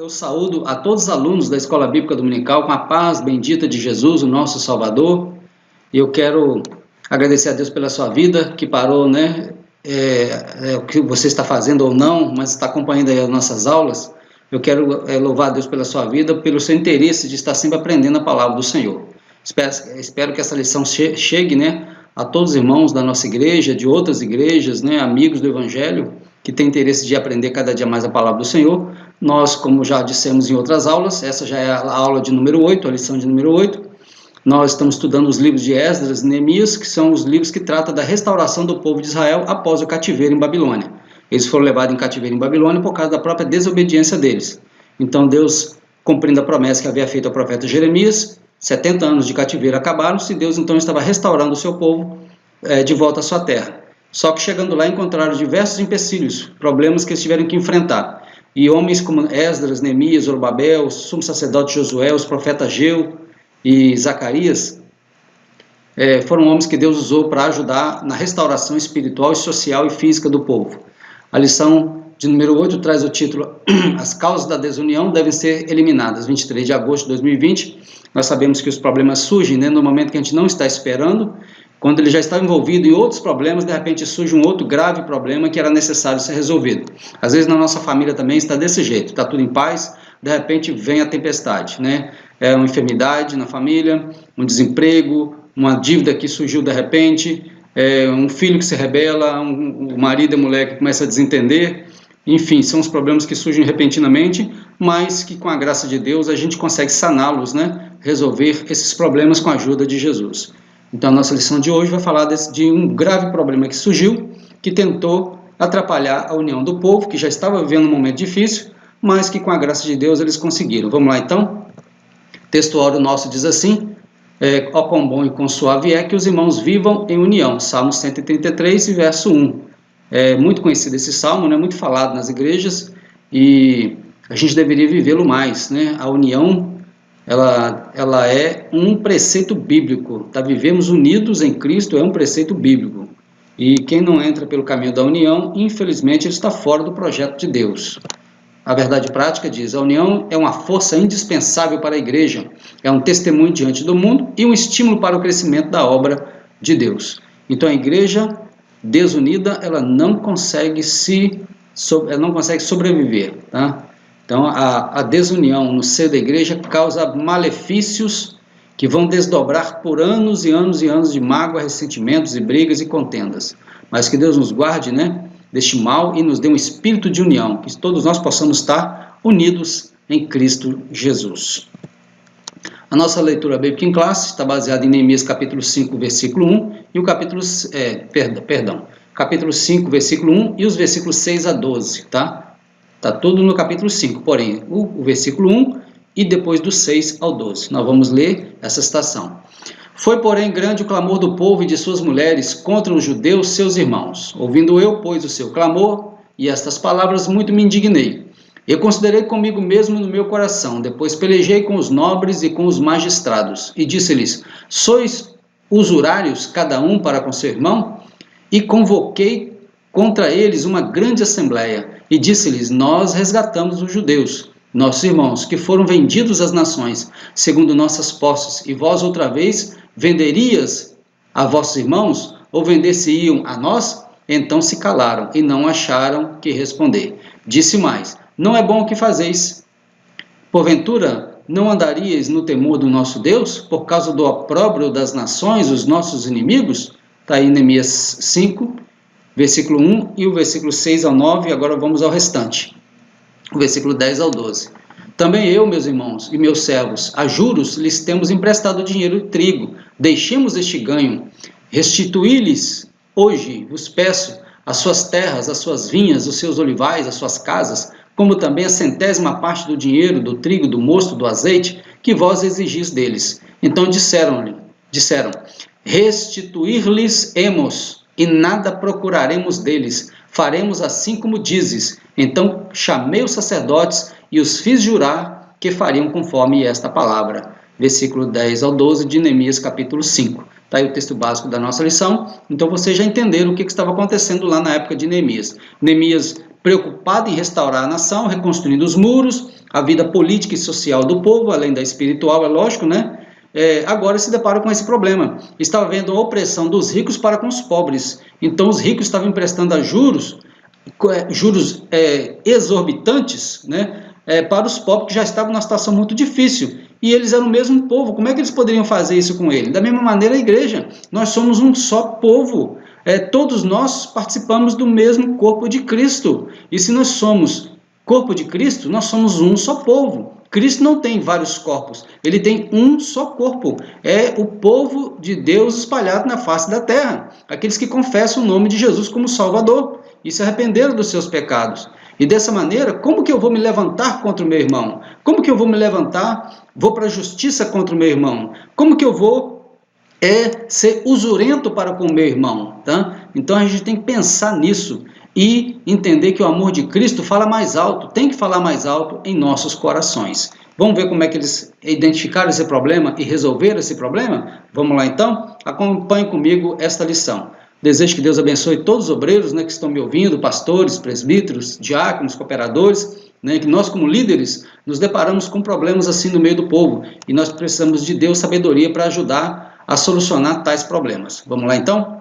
Eu saúdo a todos os alunos da Escola Bíblica Dominical com a paz bendita de Jesus, o nosso Salvador. E eu quero agradecer a Deus pela sua vida, que parou, né? O que você está fazendo ou não, mas está acompanhando aí as nossas aulas. Eu quero louvar a Deus pela sua vida, pelo seu interesse de estar sempre aprendendo a palavra do Senhor. Espero que essa lição chegue, né, a todos os irmãos da nossa igreja, de outras igrejas, né, amigos do Evangelho, que têm interesse de aprender cada dia mais a palavra do Senhor. Nós, como já dissemos em outras aulas, essa já é a aula de número 8, a lição de número 8. Nós estamos estudando os livros de Esdras e Neemias, que são os livros que tratam da restauração do povo de Israel após o cativeiro em Babilônia. Eles foram levados em cativeiro em Babilônia por causa da própria desobediência deles. Então Deus, cumprindo a promessa que havia feito ao profeta Jeremias, 70 anos de cativeiro acabaram-se, e Deus então estava restaurando o seu povo de volta à sua terra. Só que chegando lá encontraram diversos empecilhos, problemas que eles tiveram que enfrentar. E homens como Esdras, Neemias, Zorobabel, o sumo sacerdote Josué, os profetas Ageu e Zacarias, foram homens que Deus usou para ajudar na restauração espiritual, social e física do povo. A lição de número 8 traz o título As causas da desunião devem ser eliminadas. 23 de agosto de 2020, nós sabemos que os problemas surgem, né, no momento que a gente não está esperando. Quando ele já está envolvido em outros problemas, de repente surge um outro grave problema que era necessário ser resolvido. Às vezes na nossa família também está desse jeito, está tudo em paz, de repente vem a tempestade, né? É uma enfermidade na família, um desemprego, uma dívida que surgiu de repente, um filho que se rebela, um marido e mulher que começa a desentender. Enfim, são os problemas que surgem repentinamente, mas que com a graça de Deus a gente consegue saná-los, né? Resolver esses problemas com a ajuda de Jesus. Então a nossa lição de hoje vai falar de um grave problema que surgiu, que tentou atrapalhar a união do povo, que já estava vivendo um momento difícil, mas que com a graça de Deus eles conseguiram. Vamos lá então? O texto áureo nosso diz assim: ó quão bom e quão suave é que os irmãos vivam em união. Salmo 133, verso 1. É muito conhecido esse salmo, né? Muito falado nas igrejas, e a gente deveria vivê-lo mais, né? A união, ela é um preceito bíblico, tá? Vivemos unidos em Cristo é um preceito bíblico, e quem não entra pelo caminho da união, infelizmente, ele está fora do projeto de Deus. A verdade prática diz: a união é uma força indispensável para a igreja, é um testemunho diante do mundo e um estímulo para o crescimento da obra de Deus. Então a igreja desunida, ela não consegue sobreviver, tá? Então, a desunião no seio da igreja causa malefícios que vão desdobrar por anos e anos e anos de mágoa, ressentimentos e brigas e contendas. Mas que Deus nos guarde, né, deste mal e nos dê um espírito de união, que todos nós possamos estar unidos em Cristo Jesus. A nossa leitura bíblica em classe está baseada em Neemias capítulo 5, versículo 1 e o capítulo 5, versículo 1 e os versículos 6 a 12, tá? Está tudo no capítulo 5, porém, o versículo 1 e depois do 6 ao 12. Nós vamos ler essa citação. Foi, porém, grande o clamor do povo e de suas mulheres contra os judeus, seus irmãos. Ouvindo eu, pois, o seu clamor e estas palavras, muito me indignei. Eu considerei comigo mesmo no meu coração, depois pelejei com os nobres e com os magistrados, e disse-lhes: sois usurários, cada um para com seu irmão? E convoquei contra eles uma grande assembleia, e disse-lhes: nós resgatamos os judeus, nossos irmãos, que foram vendidos às nações, segundo nossas posses, e vós outra vez venderias a vossos irmãos, ou vender-se-iam a nós? Então se calaram, e não acharam que responder. Disse mais: não é bom o que fazeis. Porventura, não andaríeis no temor do nosso Deus, por causa do opróbrio das nações, os nossos inimigos? Está aí Neemias 5, versículo 1 e o versículo 6 ao 9, agora vamos ao restante. O versículo 10 ao 12. Também eu, meus irmãos e meus servos, a juros lhes temos emprestado dinheiro e trigo. Deixemos este ganho. Restituí-lhes hoje, vos peço, as suas terras, as suas vinhas, os seus olivais, as suas casas, como também a 100ª parte do dinheiro, do trigo, do mosto, do azeite, que vós exigis deles. Então disseram, restituir-lhes-emos, e nada procuraremos deles, faremos assim como dizes. Então chamei os sacerdotes e os fiz jurar que fariam conforme esta palavra. Versículo 10 ao 12 de Neemias capítulo 5. Está aí o texto básico da nossa lição. Então vocês já entenderam o que estava acontecendo lá na época de Neemias. Neemias preocupada em restaurar a nação, reconstruindo os muros, a vida política e social do povo, além da espiritual, é lógico, né? Agora se depara com esse problema. Estava havendo a opressão dos ricos para com os pobres. Então os ricos estavam emprestando a juros exorbitantes, né, para os pobres que já estavam numa situação muito difícil. E eles eram o mesmo povo. Como é que eles poderiam fazer isso com ele? Da mesma maneira a igreja. Nós somos um só povo. Todos nós participamos do mesmo corpo de Cristo. E se nós somos corpo de Cristo, nós somos um só povo. Cristo não tem vários corpos, ele tem um só corpo. É o povo de Deus espalhado na face da terra. Aqueles que confessam o nome de Jesus como Salvador e se arrependeram dos seus pecados. E dessa maneira, como que eu vou me levantar contra o meu irmão? Como que eu vou me levantar, vou para a justiça contra o meu irmão? Como que eu vou ser usurento para com o meu irmão? Tá? Então a gente tem que pensar nisso e entender que o amor de Cristo fala mais alto, tem que falar mais alto em nossos corações. Vamos ver como é que eles identificaram esse problema e resolveram esse problema? Vamos lá então? Acompanhe comigo esta lição. Desejo que Deus abençoe todos os obreiros, né, que estão me ouvindo, pastores, presbíteros, diáconos, cooperadores, né, que nós como líderes nos deparamos com problemas assim no meio do povo e nós precisamos de Deus sabedoria para ajudar a solucionar tais problemas. Vamos lá então?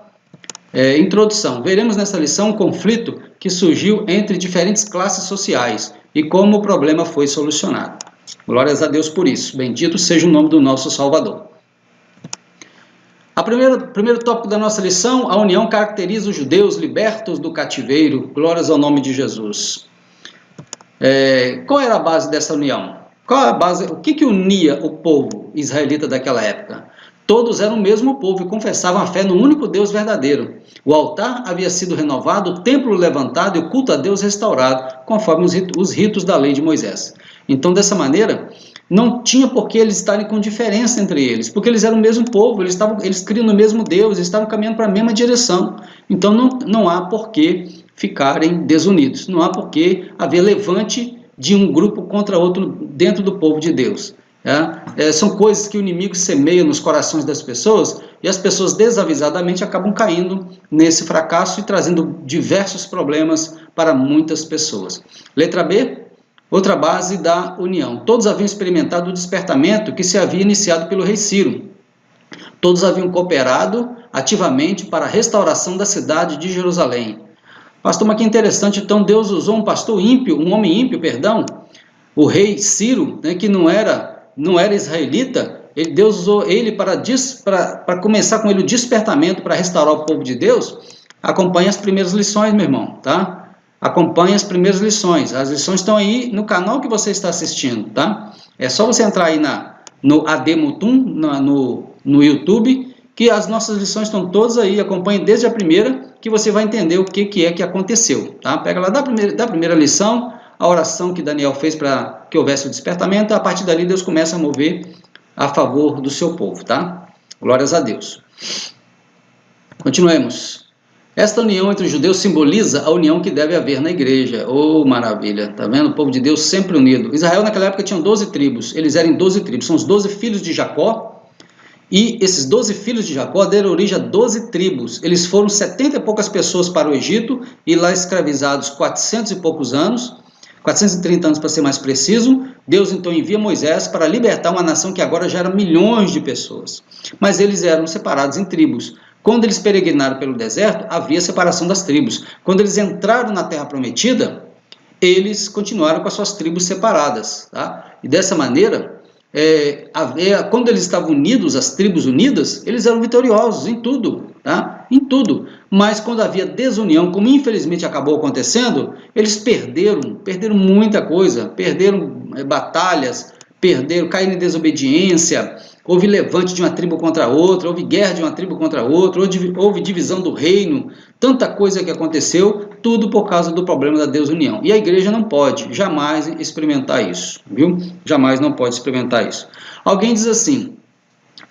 Introdução. Veremos nessa lição um conflito que surgiu entre diferentes classes sociais e como o problema foi solucionado. Glórias a Deus por isso. Bendito seja o nome do nosso Salvador. O primeiro tópico da nossa lição, a união caracteriza os judeus libertos do cativeiro. Glórias ao nome de Jesus. Qual era a base dessa união? Qual a base? O que unia o povo israelita daquela época? Todos eram o mesmo povo e confessavam a fé no único Deus verdadeiro. O altar havia sido renovado, o templo levantado e o culto a Deus restaurado, conforme os ritos da lei de Moisés. Então, dessa maneira, não tinha por que eles estarem com diferença entre eles, porque eles eram o mesmo povo, eles criam no mesmo Deus, eles estavam caminhando para a mesma direção. Então, não há por que ficarem desunidos, não há por que haver levante de um grupo contra outro dentro do povo de Deus. São coisas que o inimigo semeia nos corações das pessoas e as pessoas desavisadamente acabam caindo nesse fracasso e trazendo diversos problemas para muitas pessoas. Letra B, outra base da união. Todos haviam experimentado o despertamento que se havia iniciado pelo rei Ciro. Todos haviam cooperado ativamente para a restauração da cidade de Jerusalém. Pastor, mas que interessante, então Deus usou um pastor ímpio, um homem ímpio, perdão, o rei Ciro, né, que não era israelita. Deus usou ele para começar com ele o despertamento para restaurar o povo de Deus. Acompanhe as primeiras lições, meu irmão, tá? Acompanhe as primeiras lições. As lições estão aí no canal que você está assistindo, tá? É só você entrar aí no AD Mutum, no YouTube, que as nossas lições estão todas aí. Acompanhe desde a primeira, que você vai entender o que é que aconteceu, tá? Pega lá da primeira lição, a oração que Daniel fez para que houvesse o despertamento. A partir dali Deus começa a mover a favor do seu povo, tá? Glórias a Deus. Continuemos. Esta união entre os judeus simboliza a união que deve haver na igreja. Oh, maravilha, tá vendo? O povo de Deus sempre unido. Israel naquela época tinha 12 tribos, eles eram 12 tribos, são os 12 filhos de Jacó, e esses 12 filhos de Jacó deram origem a 12 tribos. Eles foram 70 e poucas pessoas para o Egito, e lá escravizados 400 e poucos anos, 430 anos para ser mais preciso. Deus então envia Moisés para libertar uma nação que agora já era milhões de pessoas. Mas eles eram separados em tribos. Quando eles peregrinaram pelo deserto, havia separação das tribos. Quando eles entraram na terra prometida, eles continuaram com as suas tribos separadas. Tá? E dessa maneira, quando eles estavam unidos, as tribos unidas, eles eram vitoriosos em tudo. Tá? Em tudo. Mas quando havia desunião, como infelizmente acabou acontecendo, eles perderam muita coisa, perderam batalhas, caíram em desobediência, houve levante de uma tribo contra outra, houve guerra de uma tribo contra outra, houve divisão do reino, tanta coisa que aconteceu, tudo por causa do problema da desunião. E a igreja não pode jamais experimentar isso, viu? Jamais não pode experimentar isso. Alguém diz assim,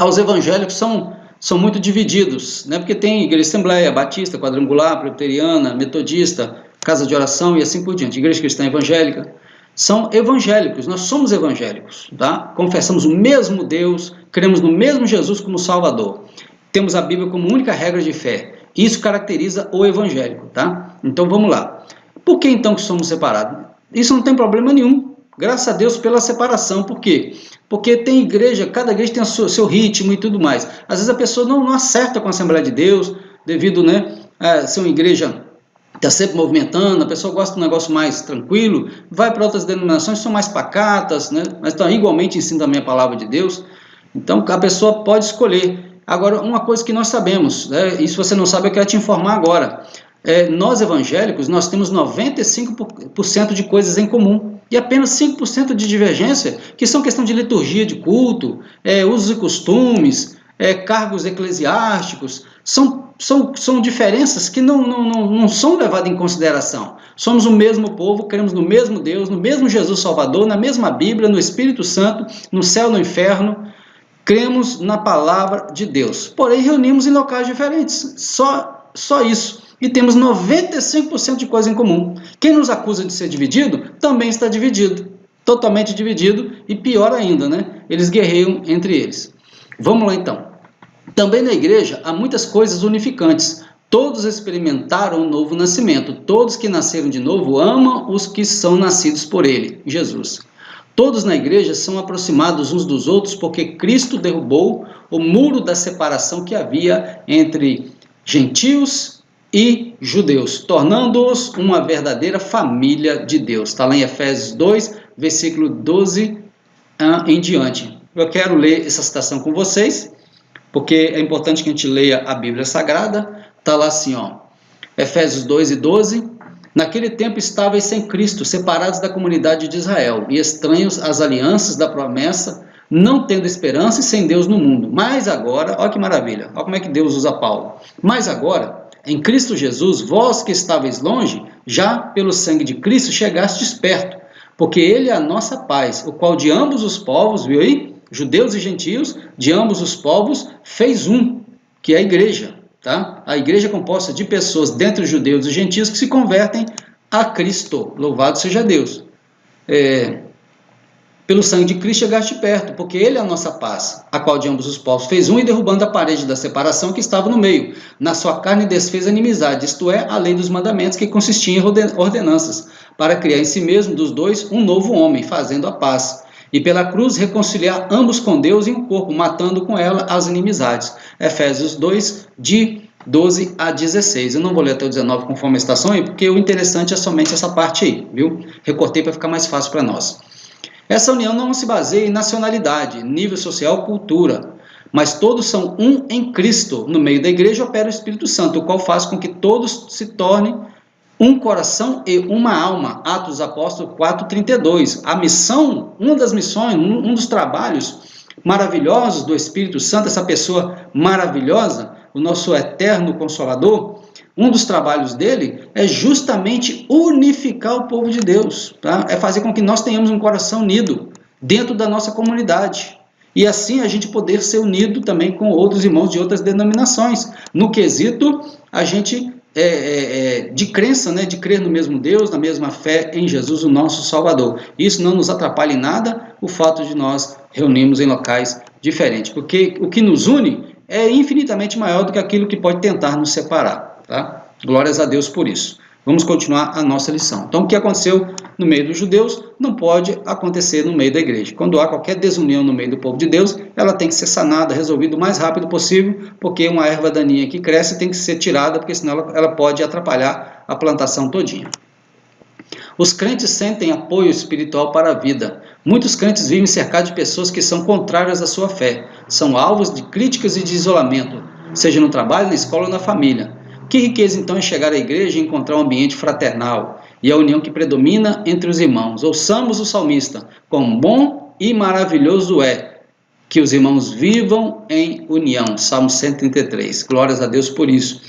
os evangélicos são muito divididos, né? Porque tem igreja assembleia, batista, quadrangular, presbiteriana, metodista, casa de oração e assim por diante, igreja cristã evangélica. São evangélicos, nós somos evangélicos, tá? Confessamos o mesmo Deus, cremos no mesmo Jesus como Salvador. Temos a Bíblia como única regra de fé. Isso caracteriza o evangélico, tá? Então vamos lá. Por que então que somos separados? Isso não tem problema nenhum. Graças a Deus pela separação. Por quê? Porque tem igreja, cada igreja tem o seu ritmo e tudo mais. Às vezes a pessoa não acerta com a Assembleia de Deus, devido, né, a ser uma igreja que está sempre movimentando, a pessoa gosta de um negócio mais tranquilo, vai para outras denominações que são mais pacatas, né, mas estão igualmente ensinando também a palavra de Deus. Então a pessoa pode escolher. Agora, uma coisa que nós sabemos, né, e se você não sabe, eu quero te informar agora. Nós evangélicos, nós temos 95% de coisas em comum e apenas 5% de divergência, que são questão de liturgia de culto, usos e costumes, cargos eclesiásticos, são diferenças que não são levadas em consideração. Somos o mesmo povo, cremos no mesmo Deus, no mesmo Jesus Salvador, na mesma Bíblia, no Espírito Santo, no céu e no inferno, cremos na palavra de Deus, porém reunimos em locais diferentes, só isso. E temos 95% de coisa em comum. Quem nos acusa de ser dividido, também está dividido. Totalmente dividido e pior ainda, né? Eles guerreiam entre eles. Vamos lá então. Também na igreja há muitas coisas unificantes. Todos experimentaram um novo nascimento. Todos que nasceram de novo amam os que são nascidos por ele, Jesus. Todos na igreja são aproximados uns dos outros porque Cristo derrubou o muro da separação que havia entre gentios e judeus, tornando-os uma verdadeira família de Deus. Está lá em Efésios 2, versículo 12 em diante. Eu quero ler essa citação com vocês, porque é importante que a gente leia a Bíblia Sagrada. Está lá assim, ó, Efésios 2 e 12. Naquele tempo estáveis sem Cristo, separados da comunidade de Israel, e estranhos às alianças da promessa, não tendo esperança e sem Deus no mundo. Mas agora, olha que maravilha, olha como é que Deus usa Paulo. Mas agora, em Cristo Jesus, vós que estáveis longe, já pelo sangue de Cristo chegastes perto, porque ele é a nossa paz, o qual de ambos os povos, viu aí? Judeus e gentios, de ambos os povos, fez um, que é a igreja. Tá? A igreja é composta de pessoas dentre os judeus e gentios que se convertem a Cristo. Louvado seja Deus. Pelo sangue de Cristo chegaste perto, porque ele é a nossa paz, a qual de ambos os povos fez um, e derrubando a parede da separação que estava no meio. Na sua carne desfez a inimizade, isto é, a lei dos mandamentos, que consistia em ordenanças, para criar em si mesmo dos dois um novo homem, fazendo a paz. E pela cruz reconciliar ambos com Deus em um corpo, matando com ela as inimizades. Efésios 2, de 12 a 16. Eu não vou ler até o 19 conforme a estação aí, porque o interessante é somente essa parte aí, viu? Recortei para ficar mais fácil para nós. Essa união não se baseia em nacionalidade, nível social, cultura, mas todos são um em Cristo. No meio da igreja opera o Espírito Santo, o qual faz com que todos se tornem um coração e uma alma. Atos dos Apóstolos 4:32. A missão, uma das missões, um dos trabalhos maravilhosos do Espírito Santo, essa pessoa maravilhosa, o nosso eterno Consolador, um dos trabalhos dele é justamente unificar o povo de Deus, tá? É fazer com que nós tenhamos um coração unido dentro da nossa comunidade. E assim a gente poder ser unido também com outros irmãos de outras denominações. No quesito, a gente de crença, né, de crer no mesmo Deus, na mesma fé em Jesus, o nosso Salvador. Isso não nos atrapalha em nada o fato de nós reunirmos em locais diferentes, porque o que nos une é infinitamente maior do que aquilo que pode tentar nos separar. Tá? Glórias a Deus por isso. Vamos continuar a nossa lição. Então, o que aconteceu no meio dos judeus não pode acontecer no meio da igreja. Quando há qualquer desunião no meio do povo de Deus, ela tem que ser sanada, resolvida o mais rápido possível, porque uma erva daninha que cresce tem que ser tirada, porque senão ela pode atrapalhar a plantação todinha. Os crentes sentem apoio espiritual para a vida. Muitos crentes vivem cercados de pessoas que são contrárias à sua fé. São alvos de críticas e de isolamento, seja no trabalho, na escola ou na família. Que riqueza então é chegar à igreja e encontrar um ambiente fraternal e a união que predomina entre os irmãos. Ouçamos o salmista: quão bom e maravilhoso é que os irmãos vivam em união. Salmo 133. Glórias a Deus por isso.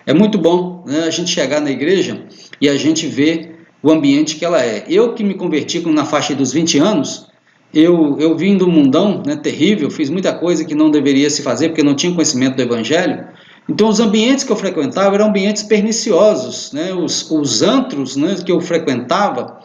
É muito bom, né, a gente chegar na igreja e a gente ver o ambiente que ela é. Eu que me converti na faixa dos 20 anos, eu vim do mundão, né, terrível, fiz muita coisa que não deveria se fazer porque não tinha conhecimento do evangelho. Então os ambientes que eu frequentava eram ambientes perniciosos, né? Os antros, né, que eu frequentava,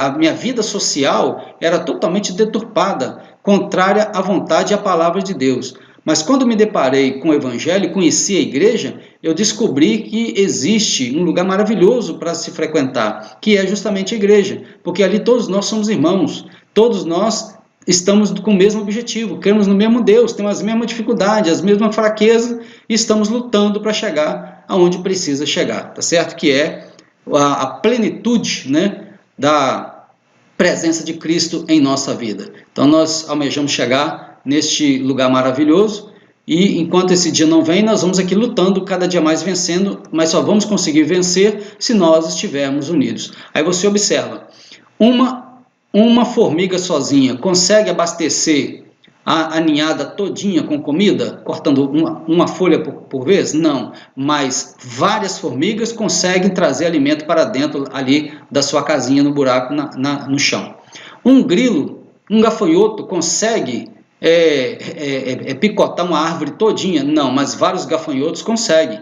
a minha vida social era totalmente deturpada, contrária à vontade e à palavra de Deus. Mas quando me deparei com o Evangelho, conheci a igreja, eu descobri que existe um lugar maravilhoso para se frequentar, que é justamente a igreja, porque ali todos nós somos irmãos, todos nós estamos com o mesmo objetivo, cremos no mesmo Deus, temos as mesmas dificuldades, as mesmas fraquezas, e estamos lutando para chegar aonde precisa chegar, tá certo? Que é a plenitude, né, da presença de Cristo em nossa vida. Então nós almejamos chegar neste lugar maravilhoso, e enquanto esse dia não vem, nós vamos aqui lutando, cada dia mais vencendo, mas só vamos conseguir vencer se nós estivermos unidos. Aí você observa, uma formiga sozinha consegue abastecer a ninhada todinha com comida, cortando uma folha por vez? Não, mas várias formigas conseguem trazer alimento para dentro ali da sua casinha, no buraco no chão. Um grilo, um gafanhoto consegue picotar uma árvore todinha? Não, mas vários gafanhotos conseguem.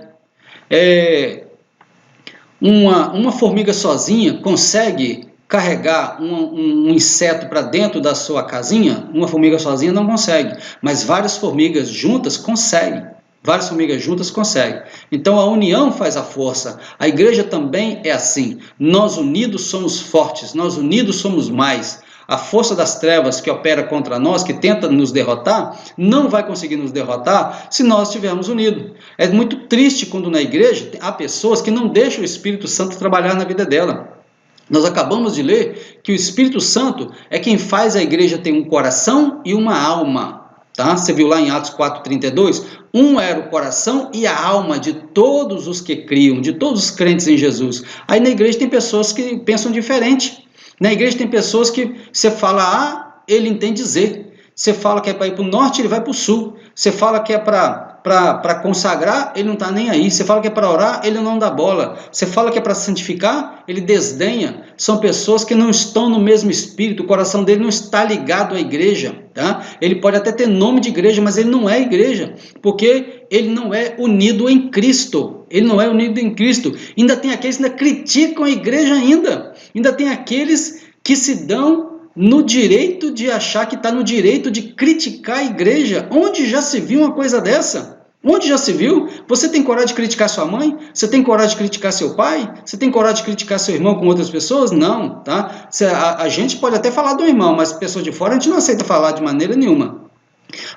Uma formiga sozinha consegue carregar um inseto para dentro da sua casinha? Uma formiga sozinha não consegue, mas várias formigas juntas conseguem. Várias formigas juntas conseguem. Então a união faz a força. A igreja também é assim. Nós unidos somos fortes, nós unidos somos mais. A força das trevas que opera contra nós, que tenta nos derrotar, não vai conseguir nos derrotar se nós estivermos unidos. É muito triste quando na igreja há pessoas que não deixam o Espírito Santo trabalhar na vida dela. Nós acabamos de ler que o Espírito Santo é quem faz a igreja ter um coração e uma alma. Tá? Você viu lá em Atos 4,32? Um era o coração e a alma de todos os que criam, de todos os crentes em Jesus. Aí na igreja tem pessoas que pensam diferente. Na igreja tem pessoas que você fala A, ele entende Z. Você fala que é para ir para o norte, ele vai para o sul. Você fala que é para consagrar, ele não está nem aí. Você fala que é para orar, ele não dá bola. Você fala que é para santificar, ele desdenha. São pessoas que não estão no mesmo espírito, o coração dele não está ligado à igreja. Tá? Ele pode até ter nome de igreja, mas ele não é igreja, porque ele não é unido em Cristo. Ele não é unido em Cristo. Ainda tem aqueles que ainda criticam a igreja ainda. Ainda tem aqueles que se dão no direito de achar que está no direito de criticar a igreja. Onde já se viu uma coisa dessa? Onde já se viu? Você tem coragem de criticar sua mãe? Você tem coragem de criticar seu pai? Você tem coragem de criticar seu irmão com outras pessoas? Não, tá? A gente pode até falar do irmão, mas pessoas de fora a gente não aceita falar de maneira nenhuma.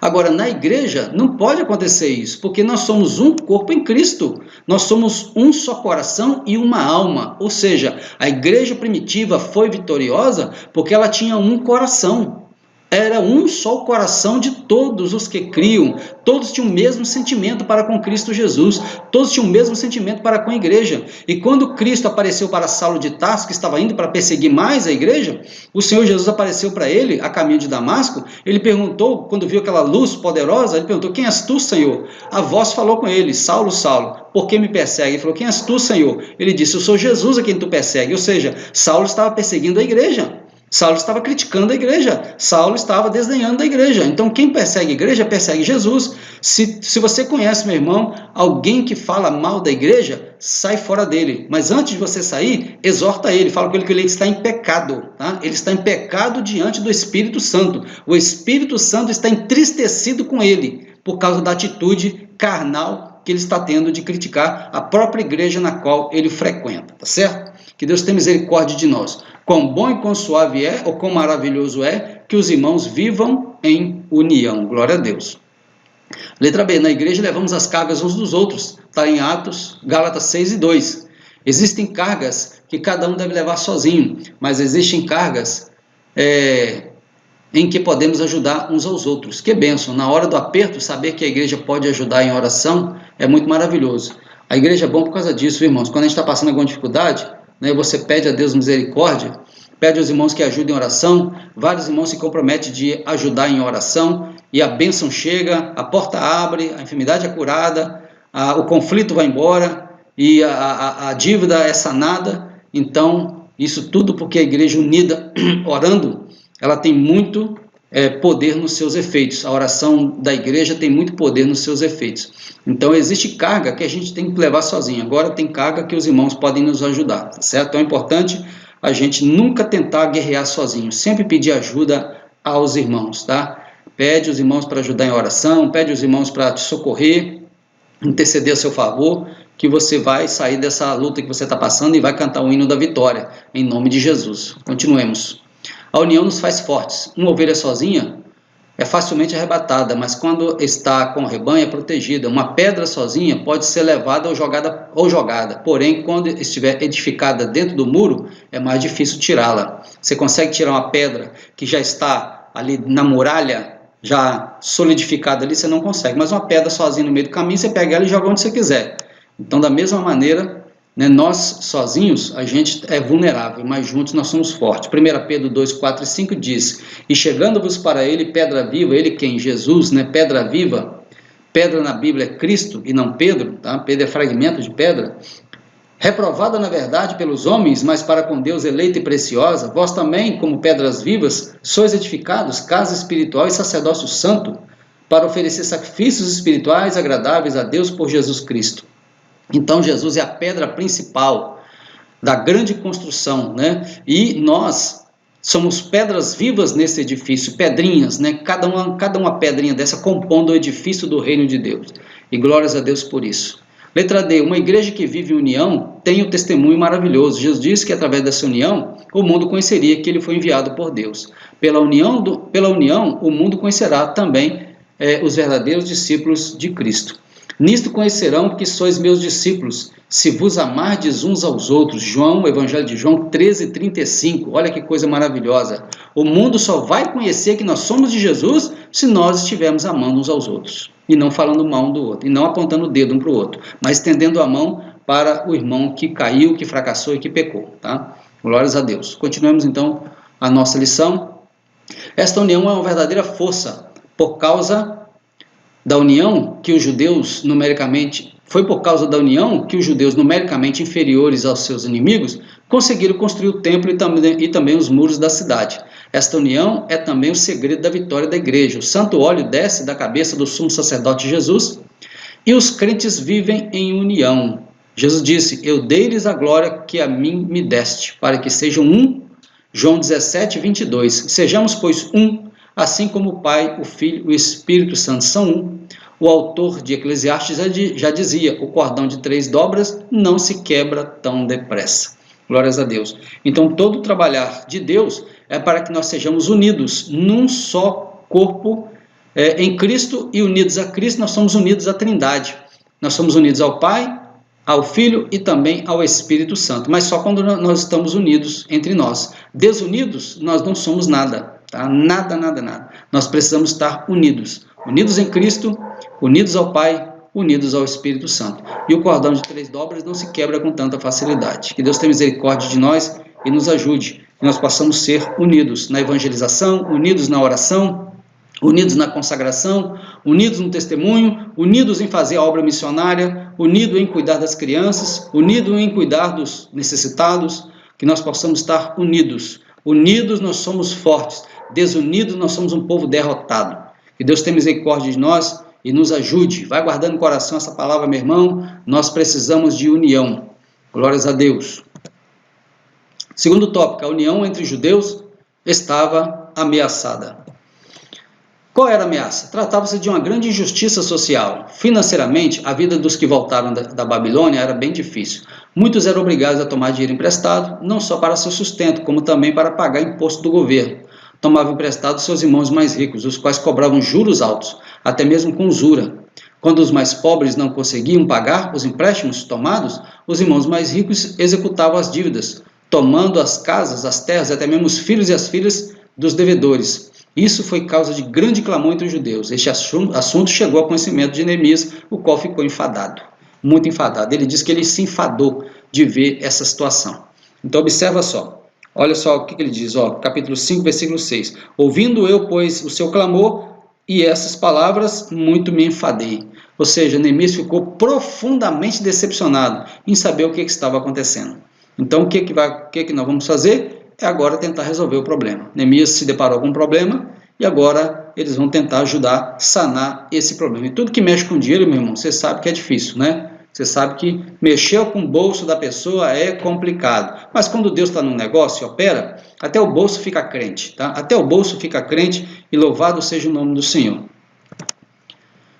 Agora, na igreja, não pode acontecer isso, porque nós somos um corpo em Cristo. Nós somos um só coração e uma alma. Ou seja, a igreja primitiva foi vitoriosa porque ela tinha um coração. Era um só o coração de todos os que criam. Todos tinham o mesmo sentimento para com Cristo Jesus. Todos tinham o mesmo sentimento para com a igreja. E quando Cristo apareceu para Saulo de Tarso, que estava indo para perseguir mais a igreja, o Senhor Jesus apareceu para ele a caminho de Damasco. Ele perguntou, quando viu aquela luz poderosa, ele perguntou: quem és tu, Senhor? A voz falou com ele: Saulo, Saulo, por que me persegue? Ele falou: quem és tu, Senhor? Ele disse: eu sou Jesus a quem tu persegue. Ou seja, Saulo estava perseguindo a igreja. Saulo estava criticando a igreja, Saulo estava desdenhando da igreja. Então quem persegue a igreja, persegue Jesus. Se você conhece, meu irmão, alguém que fala mal da igreja, sai fora dele. Mas antes de você sair, exorta ele, fala com ele que ele está em pecado. Tá? Ele está em pecado diante do Espírito Santo. O Espírito Santo está entristecido com ele, por causa da atitude carnal que ele está tendo de criticar a própria igreja na qual ele frequenta. Tá certo? Que Deus tenha misericórdia de nós. Quão bom e quão suave é, ou quão maravilhoso é, que os irmãos vivam em união. Glória a Deus. Letra B. Na igreja levamos as cargas uns dos outros. Está em Atos, Gálatas 6:2. Existem cargas que cada um deve levar sozinho, mas existem cargas em que podemos ajudar uns aos outros. Que bênção! Na hora do aperto, saber que a igreja pode ajudar em oração é muito maravilhoso. A igreja é bom por causa disso, irmãos. Quando a gente está passando alguma dificuldade, você pede a Deus misericórdia, pede aos irmãos que ajudem em oração, vários irmãos se comprometem de ajudar em oração, e a bênção chega, a porta abre, a enfermidade é curada, o conflito vai embora, e a dívida é sanada. Então, isso tudo porque a igreja unida, orando, ela tem muito poder nos seus efeitos. A oração da igreja tem muito poder nos seus efeitos. Então existe carga que a gente tem que levar sozinho. Agora tem carga que os irmãos podem nos ajudar, tá certo? Então é importante a gente nunca tentar guerrear sozinho, sempre pedir ajuda aos irmãos, tá? pede os irmãos para ajudar em oração, pede os irmãos para te socorrer, interceder a seu favor, que você vai sair dessa luta que você está passando e vai cantar o hino da vitória, em nome de Jesus. Continuemos. A união nos faz fortes. Uma ovelha sozinha é facilmente arrebatada, mas quando está com o rebanho é protegida. Uma pedra sozinha pode ser levada ou jogada, porém, quando estiver edificada dentro do muro, é mais difícil tirá-la. Você consegue tirar uma pedra que já está ali na muralha, já solidificada ali, você não consegue, mas uma pedra sozinha no meio do caminho, você pega ela e joga onde você quiser. Então, da mesma maneira, né, nós sozinhos, a gente é vulnerável, mas juntos nós somos fortes. 1 Pedro 2, 4 e 5 diz: e chegando-vos para ele, pedra viva, ele quem? Jesus, né, pedra viva. Pedra na Bíblia é Cristo e não Pedro, tá? Pedro é fragmento de pedra. Reprovada na verdade pelos homens, mas para com Deus eleita e preciosa, vós também, como pedras vivas, sois edificados, casa espiritual e sacerdócio santo, para oferecer sacrifícios espirituais agradáveis a Deus por Jesus Cristo. Então Jesus é a pedra principal da grande construção, né? E nós somos pedras vivas nesse edifício, pedrinhas, né? Cada uma pedrinha dessa compondo o edifício do reino de Deus. E glórias a Deus por isso. Letra D, uma igreja que vive em união tem um testemunho maravilhoso. Jesus disse que através dessa união o mundo conheceria que ele foi enviado por Deus. Pela união, o mundo conhecerá também os verdadeiros discípulos de Cristo. Nisto conhecerão que sois meus discípulos, se vos amardes uns aos outros. Evangelho de João 13:35. Olha que coisa maravilhosa. O mundo só vai conhecer que nós somos de Jesus se nós estivermos amando uns aos outros. E não falando mal um do outro, e não apontando o dedo um para o outro, mas estendendo a mão para o irmão que caiu, que fracassou e que pecou. Tá? Glórias a Deus. Continuamos então a nossa lição. Esta união é uma verdadeira força, por causa da união que os judeus numericamente, foi por causa da união que os judeus numericamente inferiores aos seus inimigos conseguiram construir o templo e também os muros da cidade. Esta união é também o segredo da vitória da igreja. O santo óleo desce da cabeça do sumo sacerdote Jesus e os crentes vivem em união. Jesus disse: eu dei-lhes a glória que a mim me deste, para que sejam um. João 17:22. Sejamos, pois, um, assim como o Pai, o Filho e o Espírito Santo são um. O autor de Eclesiastes já dizia: o cordão de 3 dobras não se quebra tão depressa. Glórias a Deus. Então, todo o trabalhar de Deus é para que nós sejamos unidos num só corpo em Cristo, e unidos a Cristo nós somos unidos à Trindade. Nós somos unidos ao Pai, ao Filho e também ao Espírito Santo, mas só quando nós estamos unidos entre nós. Desunidos, nós não somos nada. Tá? Nada. Nós precisamos estar unidos em Cristo, unidos ao Pai, unidos ao Espírito Santo. E o cordão de 3 dobras não se quebra com tanta facilidade. Que Deus tenha misericórdia de nós e nos ajude, que nós possamos ser unidos na evangelização, unidos na oração, unidos na consagração, unidos no testemunho, unidos em fazer a obra missionária, unidos em cuidar das crianças, unidos em cuidar dos necessitados, que nós possamos estar unidos. Unidos nós somos fortes, desunidos nós somos um povo derrotado. Que Deus tenha misericórdia de nós e nos ajude. Vai guardando no coração essa palavra, meu irmão. Nós precisamos de união. Glórias a Deus. Segundo tópico, a união entre judeus estava ameaçada. Qual era a ameaça? Tratava-se de uma grande injustiça social. Financeiramente, a vida dos que voltaram da Babilônia era bem difícil. Muitos eram obrigados a tomar dinheiro emprestado, não só para seu sustento, como também para pagar imposto do governo. Tomavam emprestado seus irmãos mais ricos, os quais cobravam juros altos, até mesmo com usura. Quando os mais pobres não conseguiam pagar os empréstimos tomados, os irmãos mais ricos executavam as dívidas, tomando as casas, as terras, até mesmo os filhos e as filhas dos devedores. Isso foi causa de grande clamor entre os judeus. Este assunto chegou ao conhecimento de Neemias, o qual ficou enfadado, muito enfadado. Ele diz que ele se enfadou de ver essa situação. Então observa só. Olha só o que ele diz, capítulo 5, versículo 6. Ouvindo eu, pois, o seu clamor e essas palavras, muito me enfadei. Ou seja, Neemias ficou profundamente decepcionado em saber o que estava acontecendo. Então, o que nós vamos fazer? É agora tentar resolver o problema. Neemias se deparou com um problema e agora eles vão tentar ajudar a sanar esse problema. E tudo que mexe com dinheiro, meu irmão, você sabe que é difícil, né? Você sabe que mexer com o bolso da pessoa é complicado. Mas quando Deus está no negócio e opera, até o bolso fica crente, tá? Até o bolso fica crente e louvado seja o nome do Senhor.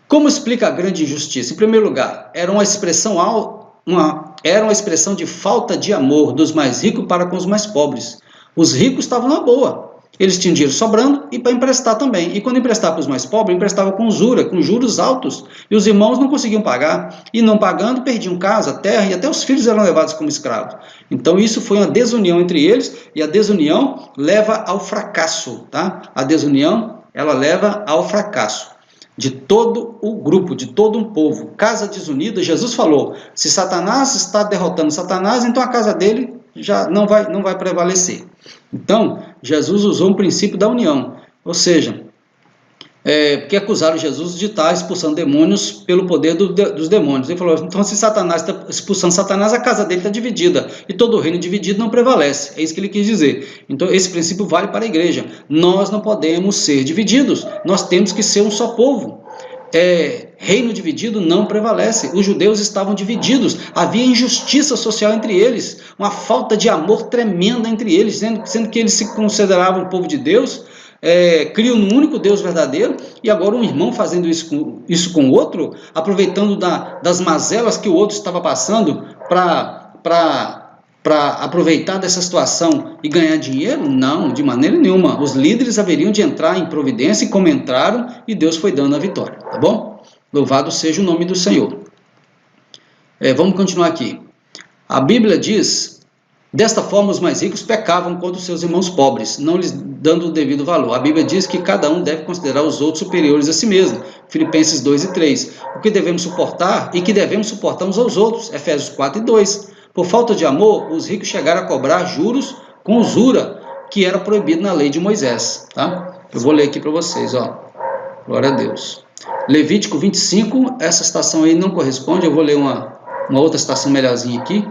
Como explica a grande injustiça? Em primeiro lugar, era uma expressão de falta de amor dos mais ricos para com os mais pobres. Os ricos estavam na boa. Eles tinham dinheiro sobrando e para emprestar também. E quando emprestava para os mais pobres, emprestava com usura, com juros altos. E os irmãos não conseguiam pagar. E não pagando, perdiam casa, terra e até os filhos eram levados como escravos. Então isso foi uma desunião entre eles e a desunião leva ao fracasso. Tá? A desunião, ela leva ao fracasso de todo o grupo, de todo um povo. Casa desunida, Jesus falou, se Satanás está derrotando Satanás, então a casa dele já não vai prevalecer. Então, Jesus usou um princípio da união, ou seja, porque acusaram Jesus de estar expulsando demônios pelo poder dos demônios. Ele falou, então se Satanás está expulsando Satanás, a casa dele está dividida, e todo reino dividido não prevalece. É isso que ele quis dizer. Então esse princípio vale para a igreja. Nós não podemos ser divididos, nós temos que ser um só povo. Reino dividido não prevalece. Os judeus estavam divididos, havia injustiça social entre eles, uma falta de amor tremenda entre eles, sendo que eles se consideravam o povo de Deus, criam no único Deus verdadeiro, e agora um irmão fazendo isso com o outro, aproveitando das mazelas que o outro estava passando para aproveitar dessa situação e ganhar dinheiro? Não, de maneira nenhuma. Os líderes haveriam de entrar em providência e como entraram, e Deus foi dando a vitória, tá bom? Louvado seja o nome do Senhor. Vamos continuar aqui. A Bíblia diz, desta forma os mais ricos pecavam contra os seus irmãos pobres, não lhes dando o devido valor. A Bíblia diz que cada um deve considerar os outros superiores a si mesmo. Filipenses 2 e 3. O que devemos suportar e que devemos suportar uns aos outros. Efésios 4 e 2. Por falta de amor, os ricos chegaram a cobrar juros com usura, que era proibido na lei de Moisés. Tá? Eu vou ler aqui para vocês. Ó. Glória a Deus. Levítico 25, essa citação aí não corresponde, eu vou ler uma outra citação melhorzinha aqui.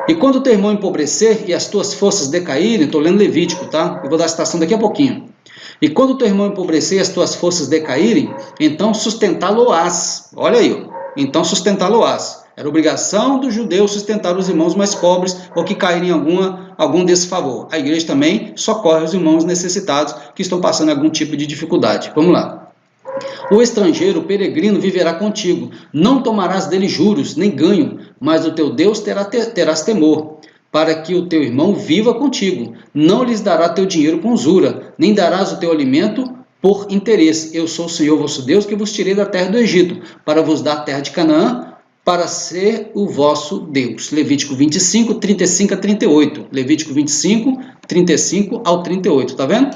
E quando o teu irmão empobrecer e as tuas forças decaírem, estou lendo Levítico, tá? Eu vou dar a citação daqui a pouquinho. E quando o teu irmão empobrecer e as tuas forças decaírem, então sustentá-lo-ás. Olha aí, ó. Então sustentá-lo-ás. Era obrigação do judeu sustentar os irmãos mais pobres ou que caírem em algum desfavor. A igreja também socorre os irmãos necessitados que estão passando algum tipo de dificuldade. Vamos lá. O estrangeiro, o peregrino, viverá contigo. Não tomarás dele juros, nem ganho, mas do teu Deus terás temor, para que o teu irmão viva contigo. Não lhes dará teu dinheiro com usura, nem darás o teu alimento por interesse. Eu sou o Senhor vosso Deus, que vos tirei da terra do Egito, para vos dar a terra de Canaã, para ser o vosso Deus. Levítico 25, 35 a 38. Levítico 25, 35 ao 38. Tá vendo?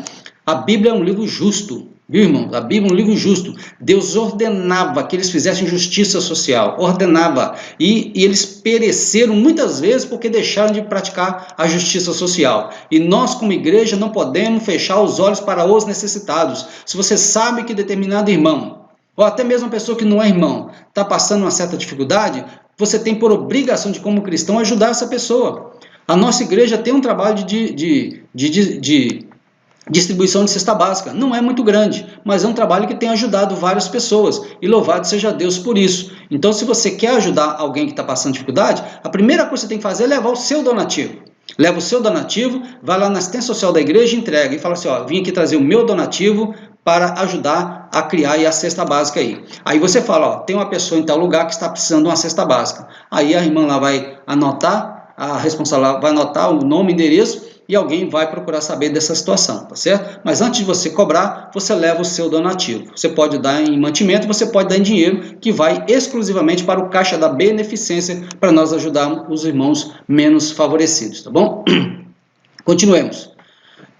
A Bíblia é um livro justo. Viu, irmão? A Bíblia é um livro justo. Deus ordenava que eles fizessem justiça social. Ordenava. E eles pereceram muitas vezes porque deixaram de praticar a justiça social. E nós, como igreja, não podemos fechar os olhos para os necessitados. Se você sabe que determinado irmão, ou até mesmo uma pessoa que não é irmão, está passando uma certa dificuldade, você tem por obrigação de, como cristão, ajudar essa pessoa. A nossa igreja tem um trabalho de distribuição de cesta básica. Não é muito grande, mas é um trabalho que tem ajudado várias pessoas. E louvado seja Deus por isso. Então, se você quer ajudar alguém que está passando dificuldade, a primeira coisa que você tem que fazer é levar o seu donativo. Leva o seu donativo, vai lá na assistência social da igreja e entrega. E fala assim, ó, vim aqui trazer o meu donativo para ajudar a criar aí a cesta básica aí. Aí você fala, ó, tem uma pessoa em tal lugar que está precisando de uma cesta básica. Aí a irmã lá vai anotar, a responsável vai anotar o nome, endereço, e alguém vai procurar saber dessa situação, tá certo? Mas antes de você cobrar, você leva o seu donativo. Você pode dar em mantimento, você pode dar em dinheiro, que vai exclusivamente para o caixa da beneficência, para nós ajudarmos os irmãos menos favorecidos, tá bom? Continuemos.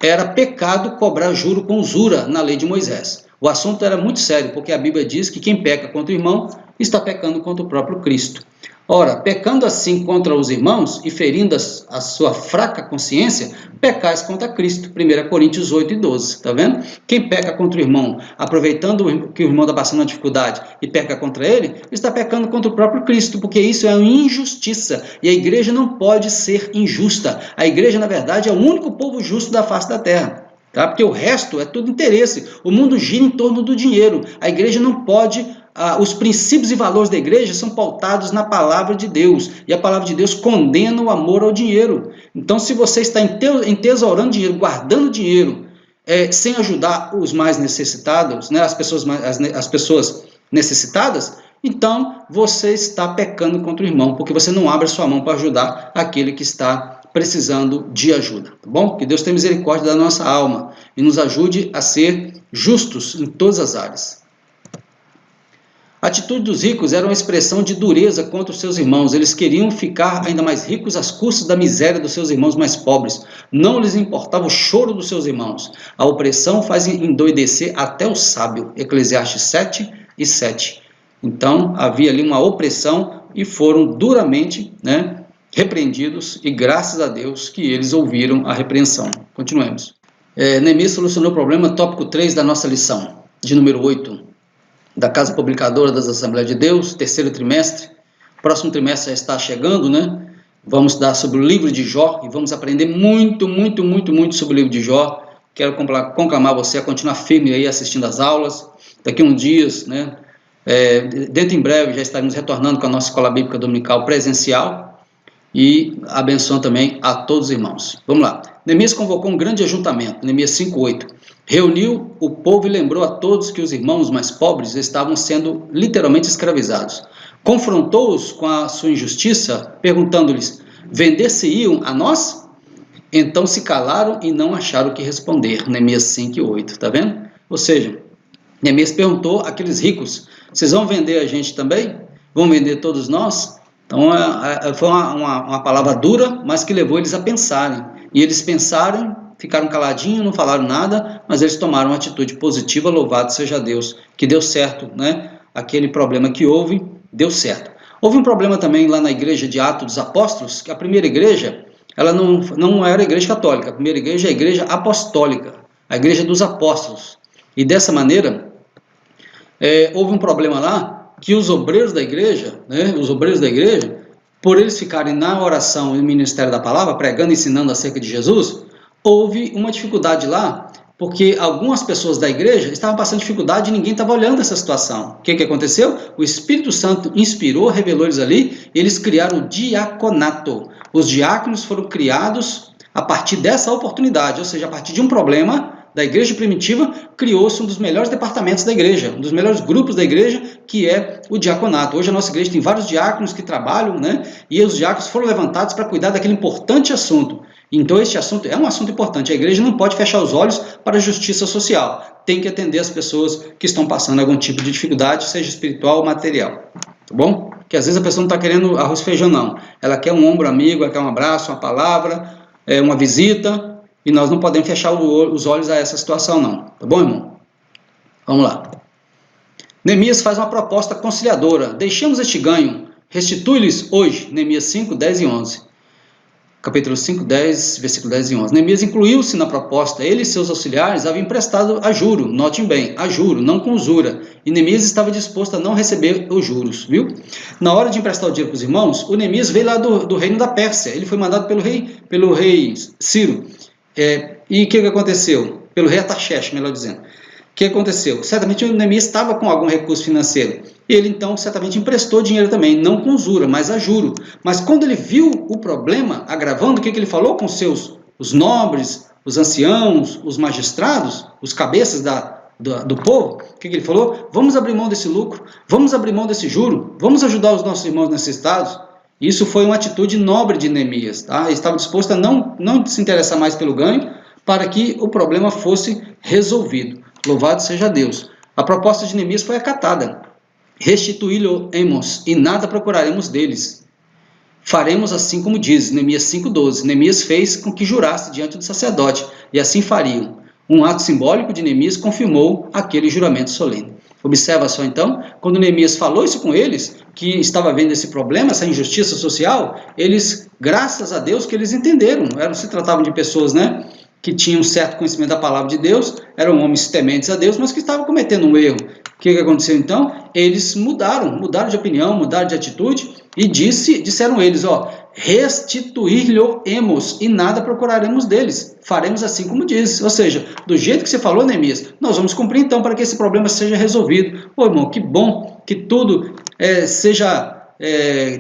Era pecado cobrar juro com usura na lei de Moisés. O assunto era muito sério, porque a Bíblia diz que quem peca contra o irmão está pecando contra o próprio Cristo. Ora, pecando assim contra os irmãos e ferindo a sua fraca consciência, pecais contra Cristo. 1 Coríntios 8 e 12, tá vendo? Quem peca contra o irmão, aproveitando que o irmão está passando uma dificuldade e peca contra ele, está pecando contra o próprio Cristo, porque isso é uma injustiça. E a igreja não pode ser injusta. A igreja, na verdade, é o único povo justo da face da terra. Tá? Porque o resto é tudo interesse. O mundo gira em torno do dinheiro. A igreja não pode os princípios e valores da igreja são pautados na palavra de Deus, e a palavra de Deus condena o amor ao dinheiro. Então, se você está entesourando dinheiro, guardando dinheiro, sem ajudar os mais necessitados, né, as pessoas necessitadas, então você está pecando contra o irmão, porque você não abre a sua mão para ajudar aquele que está precisando de ajuda, tá bom? Que Deus tenha misericórdia da nossa alma e nos ajude a ser justos em todas as áreas. A atitude dos ricos era uma expressão de dureza contra os seus irmãos. Eles queriam ficar ainda mais ricos às custas da miséria dos seus irmãos mais pobres. Não lhes importava o choro dos seus irmãos. A opressão faz endoidecer até o sábio. Eclesiastes 7:7. Então, havia ali uma opressão e foram duramente, né, repreendidos, e graças a Deus que eles ouviram a repreensão. Continuemos. Neemias solucionou o problema, tópico 3 da nossa lição, de número 8. Da Casa Publicadora das Assembleias de Deus, terceiro trimestre. Próximo trimestre já está chegando, né? Vamos estudar sobre o livro de Jó e vamos aprender muito sobre o livro de Jó. Quero conclamar você a continuar firme aí assistindo às aulas. Daqui a uns dias, né? Dentro em breve já estaremos retornando com a nossa escola bíblica dominical presencial e abençoando também a todos os irmãos. Vamos lá. Neemias convocou um grande ajuntamento, Neemias 5:8. Reuniu o povo e lembrou a todos que os irmãos mais pobres estavam sendo literalmente escravizados. Confrontou-os com a sua injustiça, perguntando-lhes: vender-se-iam a nós? Então se calaram e não acharam o que responder. Neemias 5:8, tá vendo? Ou seja, Neemias perguntou àqueles ricos: vocês vão vender a gente também? Vão vender todos nós? Então foi uma palavra dura, mas que levou eles a pensarem. E eles pensaram, ficaram caladinhos, não falaram nada, mas eles tomaram uma atitude positiva, louvado seja Deus, que deu certo, né? Aquele problema que houve, deu certo. Houve um problema também lá na igreja de Atos dos Apóstolos, que a primeira igreja, ela não era a igreja católica, a primeira igreja é a igreja apostólica, a igreja dos apóstolos. E dessa maneira, houve um problema lá, que os obreiros da igreja, por eles ficarem na oração e no ministério da palavra, pregando e ensinando acerca de Jesus, houve uma dificuldade lá, porque algumas pessoas da igreja estavam passando dificuldade e ninguém estava olhando essa situação. O que aconteceu? O Espírito Santo inspirou, revelou eles ali, e eles criaram o diaconato. Os diáconos foram criados a partir dessa oportunidade, ou seja, a partir de um problema da igreja primitiva, criou-se um dos melhores departamentos da igreja, um dos melhores grupos da igreja, que é o diaconato. Hoje a nossa igreja tem vários diáconos que trabalham, né? E os diáconos foram levantados para cuidar daquele importante assunto. Então este assunto é um assunto importante. A igreja não pode fechar os olhos para a justiça social. Tem que atender as pessoas que estão passando algum tipo de dificuldade, seja espiritual ou material. Tá bom? Porque às vezes a pessoa não está querendo arroz e feijão, não. Ela quer um ombro amigo, ela quer um abraço, uma palavra, uma visita. E nós não podemos fechar os olhos a essa situação, não. Tá bom, irmão? Vamos lá. Neemias faz uma proposta conciliadora. Deixemos este ganho. Restitui-lhes hoje. Neemias 5, 10 e 11. Capítulo 5, 10, versículo 10 e 11. Neemias incluiu-se na proposta. Ele e seus auxiliares haviam emprestado a juro. Notem bem, a juro, não com usura. E Neemias estava disposto a não receber os juros, viu? Na hora de emprestar o dinheiro para os irmãos, o Neemias veio lá do reino da Pérsia. Ele foi mandado pelo rei Ciro. E o que aconteceu? Pelo rei Artaxerxes, melhor dizendo. O que aconteceu? Certamente o Neemias estava com algum recurso financeiro. Ele, então, certamente emprestou dinheiro também, não com usura, mas a juro. Mas quando ele viu o problema agravando, o que ele falou com os nobres, os anciãos, os magistrados, os cabeças do povo? O que ele falou? Vamos abrir mão desse lucro, vamos abrir mão desse juro, vamos ajudar os nossos irmãos necessitados. Isso foi uma atitude nobre de Neemias, tá? Ele estava disposto a não se interessar mais pelo ganho, para que o problema fosse resolvido. Louvado seja Deus. A proposta de Neemias foi acatada. Restituí-lo-emos, e nada procuraremos deles. Faremos assim como diz, Neemias 5,12. Neemias fez com que jurasse diante do sacerdote, e assim fariam. Um ato simbólico de Neemias confirmou aquele juramento solene. Observa só então, quando Neemias falou isso com eles, que estava vendo esse problema, essa injustiça social, eles, graças a Deus, que eles entenderam. Se tratavam de pessoas, né, que tinham um certo conhecimento da palavra de Deus, eram homens tementes a Deus, mas que estavam cometendo um erro. O que aconteceu então? Eles mudaram de opinião, mudaram de atitude, e disseram eles, restituir-lhe-emos, e nada procuraremos deles. Faremos assim como diz. Ou seja, do jeito que você falou, Neemias, nós vamos cumprir então para que esse problema seja resolvido. Irmão, que bom que tudo seja...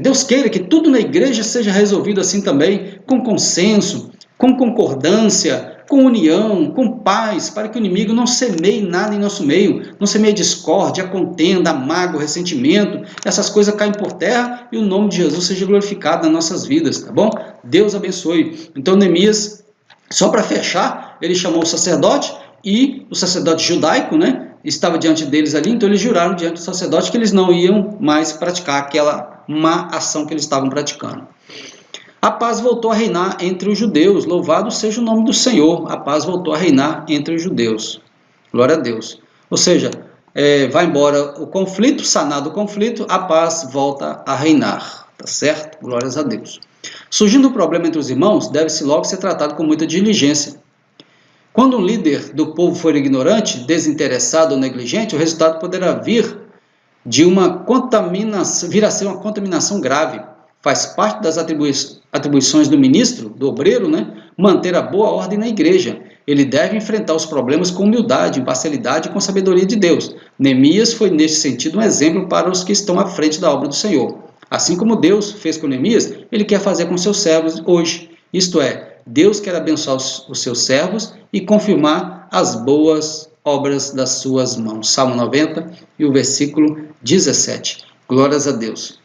Deus queira que tudo na igreja seja resolvido assim também, com consenso, com concordância, com união, com paz, para que o inimigo não semeie nada em nosso meio, não semeie discórdia, contenda, mágoa, ressentimento, essas coisas caem por terra e o nome de Jesus seja glorificado nas nossas vidas, tá bom? Deus abençoe. Então, Neemias, só para fechar, ele chamou o sacerdote e o sacerdote judaico, né, estava diante deles ali, então eles juraram diante do sacerdote que eles não iam mais praticar aquela má ação que eles estavam praticando. A paz voltou a reinar entre os judeus, louvado seja o nome do Senhor, a paz voltou a reinar entre os judeus, glória a Deus. Ou seja, vai embora o conflito, sanado o conflito, a paz volta a reinar, tá certo? Glórias a Deus. Surgindo um problema entre os irmãos, deve-se logo ser tratado com muita diligência. Quando um líder do povo for ignorante, desinteressado ou negligente, o resultado poderá vir a ser uma contaminação grave. Faz parte das atribuições do ministro, do obreiro, né, manter a boa ordem na igreja. Ele deve enfrentar os problemas com humildade, imparcialidade e com sabedoria de Deus. Neemias foi, neste sentido, um exemplo para os que estão à frente da obra do Senhor. Assim como Deus fez com Neemias, ele quer fazer com seus servos hoje. Isto é, Deus quer abençoar os seus servos e confirmar as boas obras das suas mãos. Salmo 90 e o versículo 17. Glórias a Deus.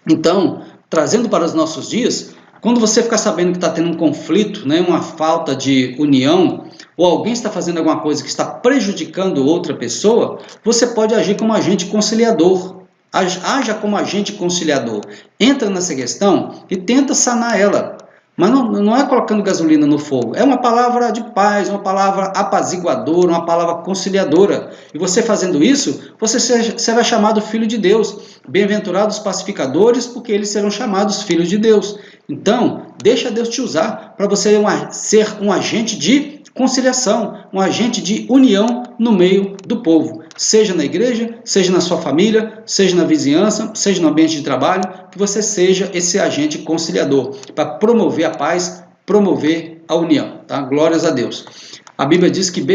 Então, trazendo para os nossos dias, quando você ficar sabendo que está tendo um conflito, né, uma falta de união, ou alguém está fazendo alguma coisa que está prejudicando outra pessoa, você pode agir como agente conciliador. Haja como agente conciliador. Entra nessa questão e tenta sanar ela. Mas não é colocando gasolina no fogo, é uma palavra de paz, uma palavra apaziguadora, uma palavra conciliadora. E você fazendo isso, você será chamado filho de Deus. Bem-aventurados pacificadores, porque eles serão chamados filhos de Deus. Então, deixa Deus te usar para você ser um agente de conciliação, um agente de união no meio do povo. Seja na igreja, seja na sua família, seja na vizinhança, seja no ambiente de trabalho, que você seja esse agente conciliador, para promover a paz, promover a união. Tá? Glórias a Deus. A Bíblia diz que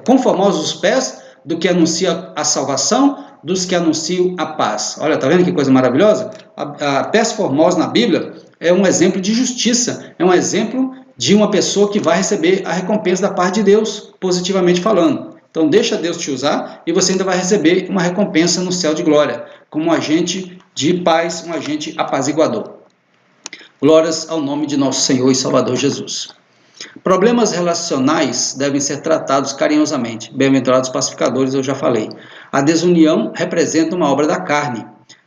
conformosos os pés do que anuncia a salvação, dos que anunciam a paz. Olha, tá vendo que coisa maravilhosa? Pés formosos na Bíblia é um exemplo de justiça, é um exemplo de uma pessoa que vai receber a recompensa da parte de Deus, positivamente falando. Então deixa Deus te usar e você ainda vai receber uma recompensa no céu de glória, como um agente de paz, um agente apaziguador. Glórias ao nome de nosso Senhor e Salvador Jesus. Problemas relacionais devem ser tratados carinhosamente. Bem-aventurados pacificadores, eu já falei. A desunião representa uma obra da carne.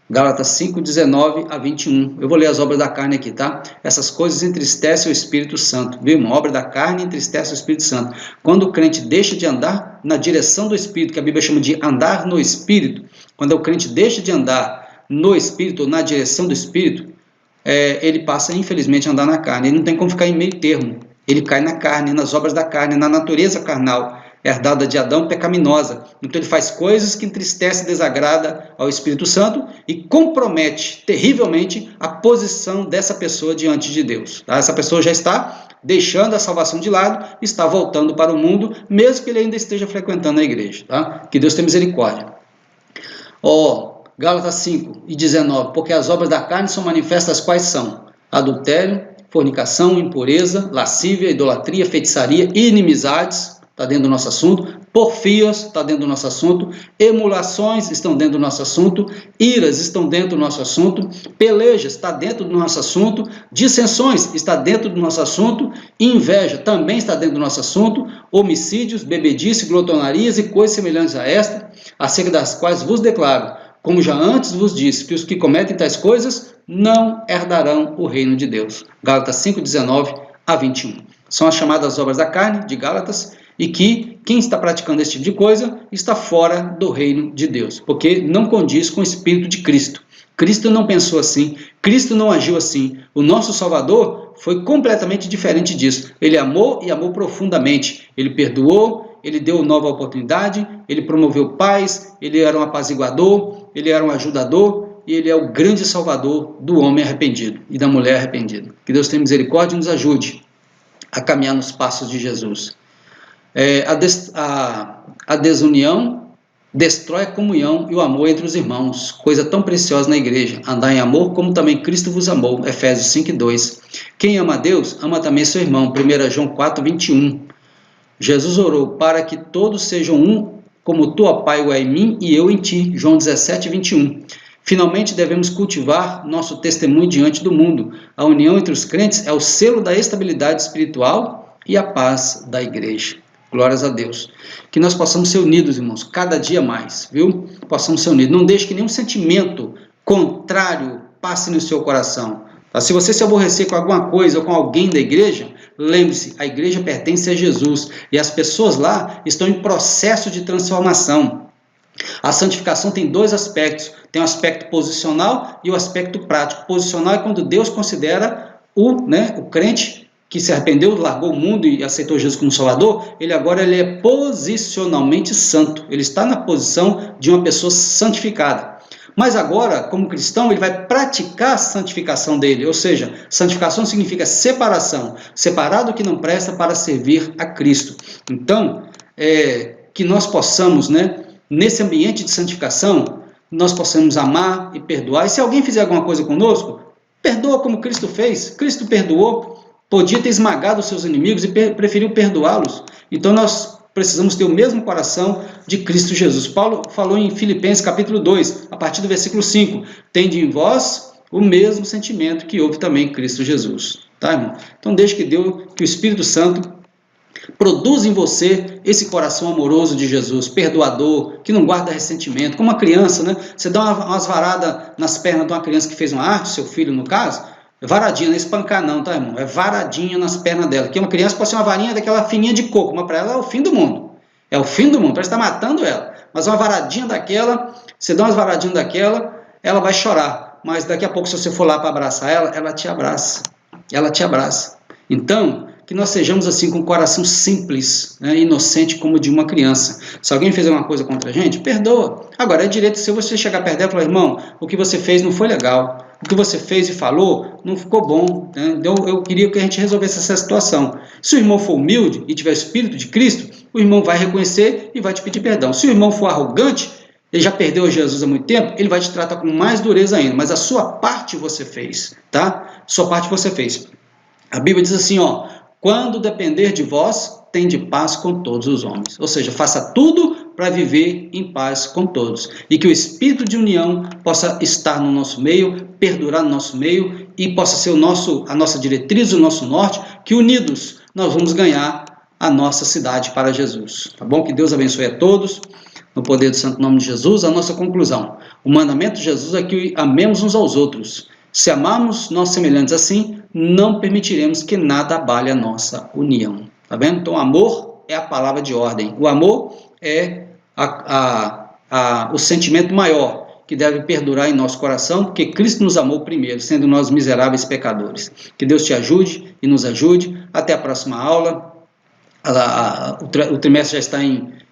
Gálatas 5, 19 a 21. Eu vou ler as obras da carne aqui, tá? Essas coisas entristecem o Espírito Santo. Viu? Uma obra da carne entristece o Espírito Santo. Quando o crente deixa de andar na direção do Espírito, que a Bíblia chama de andar no Espírito, quando o crente deixa de andar no Espírito, ou na direção do Espírito, ele passa, infelizmente, a andar na carne. Ele não tem como ficar em meio termo. Ele cai na carne, nas obras da carne, na natureza carnal, herdada de Adão, pecaminosa. Então ele faz coisas que entristecem e desagrada ao Espírito Santo e compromete terrivelmente a posição dessa pessoa diante de Deus. Tá? Essa pessoa já está deixando a salvação de lado, está voltando para o mundo, mesmo que ele ainda esteja frequentando a igreja. Tá? Que Deus tenha misericórdia. Gálatas 5 e 19. Porque as obras da carne são manifestas quais são? Adultério, fornicação, impureza, lascívia, idolatria, feitiçaria, inimizades, está dentro do nosso assunto, porfias, está dentro do nosso assunto, emulações estão dentro do nosso assunto, iras estão dentro do nosso assunto, pelejas está dentro do nosso assunto, dissensões está dentro do nosso assunto, inveja também está dentro do nosso assunto, homicídios, bebedice, glotonarias e coisas semelhantes a esta, acerca das quais vos declaro, como já antes vos disse, que os que cometem tais coisas não herdarão o reino de Deus. Gálatas 5, 19 a 21. São as chamadas obras da carne, de Gálatas, e que quem está praticando esse tipo de coisa está fora do reino de Deus, porque não condiz com o Espírito de Cristo. Cristo não pensou assim, Cristo não agiu assim. O nosso Salvador foi completamente diferente disso. Ele amou e amou profundamente. Ele perdoou, ele deu nova oportunidade, ele promoveu paz, ele era um apaziguador, ele era um ajudador, e ele é o grande salvador do homem arrependido e da mulher arrependida. Que Deus tenha misericórdia e nos ajude a caminhar nos passos de Jesus. A desunião destrói a comunhão e o amor entre os irmãos, coisa tão preciosa na igreja. Andar em amor como também Cristo vos amou, Efésios 5:2. Quem ama a Deus, ama também seu irmão, 1 João 4:21. Jesus orou para que todos sejam um, como tu, ó Pai, o é em mim e eu em ti, João 17:21. Finalmente devemos cultivar nosso testemunho diante do mundo. A união entre os crentes é o selo da estabilidade espiritual e a paz da igreja. Glórias a Deus. Que nós possamos ser unidos, irmãos, cada dia mais, viu? Possamos ser unidos. Não deixe que nenhum sentimento contrário passe no seu coração. Tá? Se você se aborrecer com alguma coisa ou com alguém da igreja, lembre-se, a igreja pertence a Jesus e as pessoas lá estão em processo de transformação. A santificação tem dois aspectos, tem o aspecto posicional e o aspecto prático. Posicional é quando Deus considera o crente que se arrependeu, largou o mundo e aceitou Jesus como Salvador, ele é posicionalmente santo, ele está na posição de uma pessoa santificada. Mas agora, como cristão, ele vai praticar a santificação dele, ou seja, santificação significa separação, separar do que não presta para servir a Cristo. Então, que nós possamos, nesse ambiente de santificação, nós possamos amar e perdoar. E se alguém fizer alguma coisa conosco, perdoa como Cristo fez. Cristo perdoou, podia ter esmagado os seus inimigos e preferiu perdoá-los. Então nós precisamos ter o mesmo coração de Cristo Jesus. Paulo falou em Filipenses capítulo 2, a partir do versículo 5, tende em vós o mesmo sentimento que houve também em Cristo Jesus. Tá, irmão? Então deixe que o Espírito Santo produz em você esse coração amoroso de Jesus, perdoador, que não guarda ressentimento, como uma criança, Você dá umas varadas nas pernas de uma criança que fez uma arte, seu filho no caso, varadinha, não é espancar não, tá, irmão? É varadinha nas pernas dela, que uma criança pode ser uma varinha daquela fininha de coco, mas para ela é o fim do mundo. É o fim do mundo, parece que está matando ela. Mas uma varadinha daquela, você dá umas varadinhas daquela, ela vai chorar. Mas daqui a pouco, se você for lá para abraçar ela, ela te abraça. Ela te abraça. Então, que nós sejamos assim com o coração simples, inocente como de uma criança. Se alguém fez alguma coisa contra a gente, perdoa. Agora, é direito se você chegar perto dela e falar, irmão, o que você fez não foi legal. O que você fez e falou não ficou bom. Eu queria que a gente resolvesse essa situação. Se o irmão for humilde e tiver o Espírito de Cristo, o irmão vai reconhecer e vai te pedir perdão. Se o irmão for arrogante, ele já perdeu Jesus há muito tempo, ele vai te tratar com mais dureza ainda. Mas a sua parte você fez, tá? Sua parte você fez. A Bíblia diz assim, quando depender de vós, tende paz com todos os homens. Ou seja, faça tudo para viver em paz com todos. E que o espírito de união possa estar no nosso meio, perdurar no nosso meio e possa ser a nossa diretriz, o nosso norte, que unidos nós vamos ganhar a nossa cidade para Jesus. Tá bom? Que Deus abençoe a todos. No poder do santo nome de Jesus, a nossa conclusão. O mandamento de Jesus é que amemos uns aos outros. Se amarmos nós semelhantes assim, não permitiremos que nada abale a nossa união. Tá vendo? Então, amor é a palavra de ordem. O amor é o sentimento maior que deve perdurar em nosso coração, porque Cristo nos amou primeiro, sendo nós miseráveis pecadores. Que Deus te ajude e nos ajude. Até a próxima aula. O trimestre já está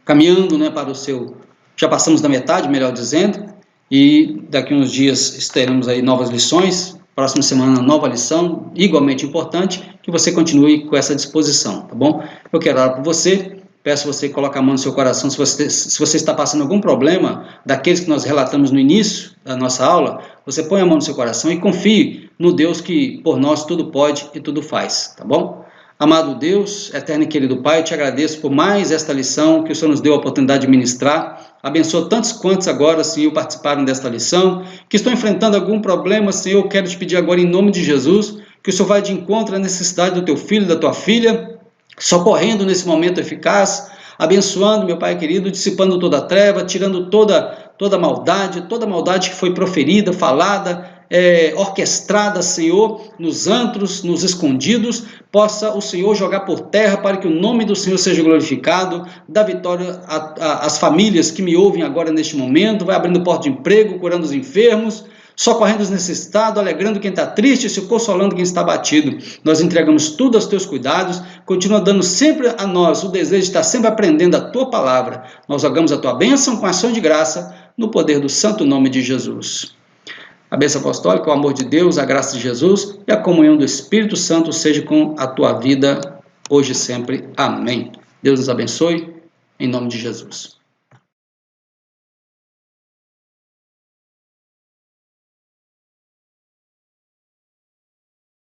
caminhando para o seu... Já passamos da metade, melhor dizendo. E daqui a uns dias teremos aí novas lições. Próxima semana, nova lição, igualmente importante, que você continue com essa disposição, tá bom? Eu quero orar por você, peço você que coloque a mão no seu coração, se você está passando algum problema, daqueles que nós relatamos no início da nossa aula, você põe a mão no seu coração e confie no Deus que por nós tudo pode e tudo faz, tá bom? Amado Deus, eterno e querido Pai, eu te agradeço por mais esta lição que o Senhor nos deu a oportunidade de ministrar. Abençoa tantos quantos agora, Senhor, participaram desta lição, que estão enfrentando algum problema, Senhor, eu quero te pedir agora em nome de Jesus, que o Senhor vá de encontro à necessidade do teu filho, da tua filha, socorrendo nesse momento eficaz, abençoando, meu Pai querido, dissipando toda a treva, tirando toda maldade que foi proferida, falada, orquestrada, Senhor, nos antros, nos escondidos, possa o Senhor jogar por terra para que o nome do Senhor seja glorificado, dá vitória às famílias que me ouvem agora neste momento, vai abrindo porta de emprego, curando os enfermos, socorrendo os necessitados, alegrando quem está triste, se consolando quem está abatido. Nós entregamos tudo aos teus cuidados, continua dando sempre a nós o desejo de estar sempre aprendendo a tua palavra. Nós rogamos a tua bênção com ação de graça, no poder do santo nome de Jesus. A bênção apostólica, o amor de Deus, a graça de Jesus e a comunhão do Espírito Santo seja com a tua vida hoje e sempre. Amém. Deus nos abençoe, em nome de Jesus.